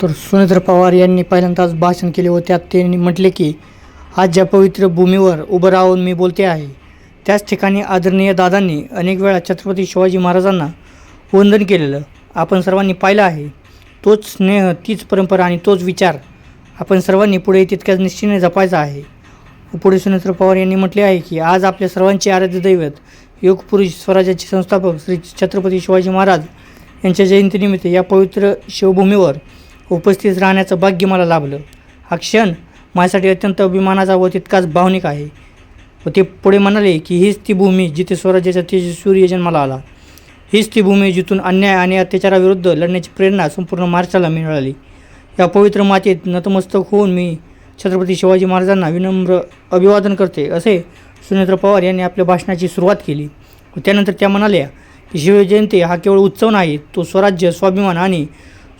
तर सुनेत्र पवार यांनी पहिल्यांदाच भाषण केले व त्यात त्यांनी म्हटले की आज ज्या पवित्र भूमीवर उभं राहून मी बोलते आहे त्याच ठिकाणी आदरणीय दादांनी अनेक वेळा छत्रपती शिवाजी महाराजांना वंदन केलेलं आपण सर्वांनी पाहिलं आहे। तोच स्नेह, तीच परंपरा आणि तोच विचार आपण सर्वांनी पुढे तितक्याच निश्चितीने जपायचा आहे। पुढे सुनेत्र पवार यांनी म्हटले आहे की आज आपल्या सर्वांचे आराध्य दैवत योगपुरुष स्वराज्याचे संस्थापक श्री छत्रपती शिवाजी महाराज यांच्या जयंतीनिमित्त या पवित्र शिवभूमीवर उपस्थित राहण्याचं भाग्य मला लाभलं। हा क्षण माझ्यासाठी अत्यंत अभिमानाचा व तितकाच भावनिक आहे। व ते पुढे म्हणाले की हीच ती भूमी जिथे स्वराज्याचा तेजस्वी जन्माला आला, हीच ती भूमी जिथून अन्याय आणि अत्याचाराविरुद्ध लढण्याची प्रेरणा संपूर्ण महाराष्ट्राला मिळाली। या पवित्र मातेत नतमस्तक होऊन मी छत्रपती शिवाजी महाराजांना विनम्र अभिवादन करते, असे सुनेत्र पवार यांनी आपल्या भाषणाची सुरुवात केली। व त्यानंतर त्या म्हणाल्या की शिवजयंती हा केवळ उत्सव नाही, तो स्वराज्य, स्वाभिमान आणि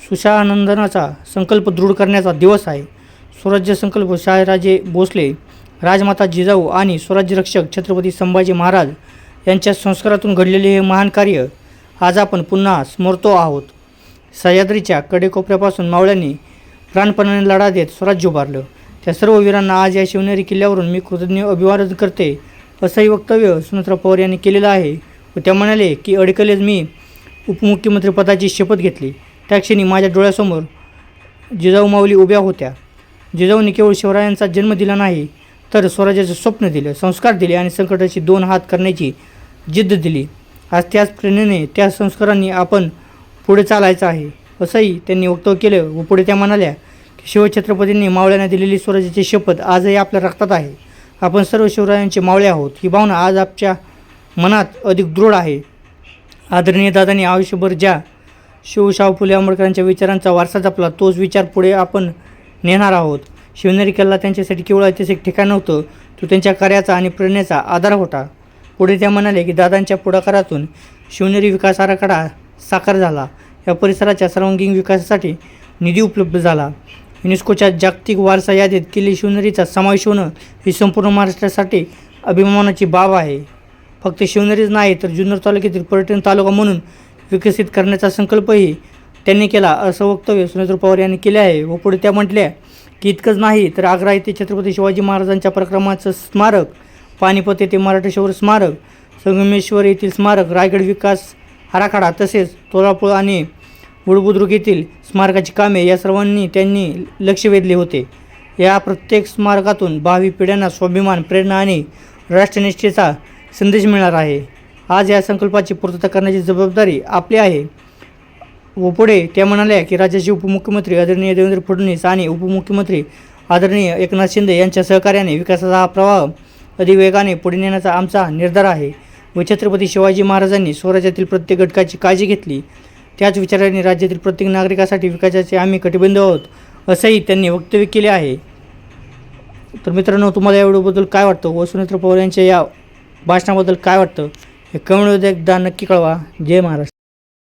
सुशानंदनाचा संकल्प दृढ करण्याचा दिवस आहे। स्वराज्य संकल्प शहाजीराजे भोसले, राजमाता जिजाऊ आणि स्वराज्य रक्षक छत्रपती संभाजी महाराज यांच्या संस्कारातून घडलेले हे महान कार्य आज आपण पुन्हा स्मरतो आहोत। सह्याद्रीच्या कडेकोपऱ्यापासून मावळ्यांनी प्राणपणाने लढा देत स्वराज्य उभारलं, त्या सर्व वीरांना आज या शिवनेरी किल्ल्यावरून मी कृतज्ञ अभिवादन करते, असंही वक्तव्य सुनेत्र पवार यांनी केलेलं आहे। व त्या म्हणाले की अडकलेच मी उपमुख्यमंत्रीपदाची शपथ घेतली, त्या क्षणी माझ्या डोळ्यासमोर जिजाऊ माऊली उभ्या होत्या। जिजाऊंनी केवळ शिवरायांचा जन्म दिला नाही, तर स्वराज्याचं स्वप्न दिलं, संस्कार दिले आणि संकटाची दोन हात करण्याची जिद्द दिली। आज त्याच प्रेरणेने, त्या संस्कारांनी आपण पुढे चालायचं आहे, असंही त्यांनी वक्तव्य केलं। व पुढे त्या म्हणाल्या की शिवछत्रपतींनी मावळ्यांना दिलेली स्वराज्याची शपथ आजही आपल्या रक्तात आहे। आपण सर्व शिवरायांचे मावळे आहोत, ही भावना आज आपल्या मनात अधिक दृढ आहे। आदरणीय दादांनी आयुष्यभर ज्या शिवशाहू फुले आंबेडकरांच्या विचारांचा वारसा जपला, तोच विचार पुढे आपण नेणार आहोत। शिवनेरी किल्ला त्यांच्यासाठी केवळ ऐतिहासिक ठिकाण नव्हतं, तो त्यांच्या कार्याचा आणि प्रेरणेचा आधार होता। पुढे त्या म्हणाले की दादांच्या पुढाकारातून शिवनेरी विकास आराखडा साकार झाला, या परिसराच्या सर्वांगीण विकासासाठी निधी उपलब्ध झाला। युनेस्कोच्या जागतिक वारसा यादीत किल्ले शिवनेरीचा समावेश होणं ही संपूर्ण महाराष्ट्रासाठी अभिमानाची बाब आहे। फक्त शिवनेरीच नाही, तर जुन्नर तालुक्यातील पर्यटन तालुका म्हणून विकसित करण्याचा संकल्पही त्यांनी केला, असं वक्तव्य सुनेत्र पवार यांनी केले आहे। व पुढे त्या म्हटल्या की इतकंच नाही, तर आग्रा येथे छत्रपती शिवाजी महाराजांच्या पराक्रमाचं स्मारक, पानिपत येथे मराठेश्वर स्मारक, संगमेश्वर येथील स्मारक, रायगड विकास आराखडा, तसेच तोरापूर आणि बुडबुद्रुक येथील स्मारकाची कामे या सर्वांनी त्यांनी लक्ष वेधले होते। या प्रत्येक स्मारकातून भावी पिढ्यांना स्वाभिमान, प्रेरणा आणि राष्ट्रनिष्ठेचा संदेश मिळणार आहे। आज या संकल्पाची पूर्तता करण्याची जबाबदारी आपली आहे। व पुढे त्या म्हणाल्या की राज्याचे उपमुख्यमंत्री आदरणीय देवेंद्र फडणवीस आणि उपमुख्यमंत्री आदरणीय एकनाथ शिंदे यांच्या सहकार्याने विकासाचा हा प्रवाह अधिक वेगाने पुढे नेण्याचा आमचा निर्धार आहे। व छत्रपती शिवाजी महाराजांनी स्वराज्यातील प्रत्येक घटकाची काळजी घेतली, त्याच विचाराने राज्यातील प्रत्येक नागरिकासाठी विकासाचे आम्ही कटिबद्ध आहोत, असंही त्यांनी वक्तव्य केले आहे। तर मित्रांनो, तुम्हाला या व्हिडिओबद्दल काय वाटतं व सुनेत्र पवार यांच्या या भाषणाबद्दल काय वाटतं हे कमेंटमध्ये एकदा नक्की कळवा। जय महाराष्ट्र।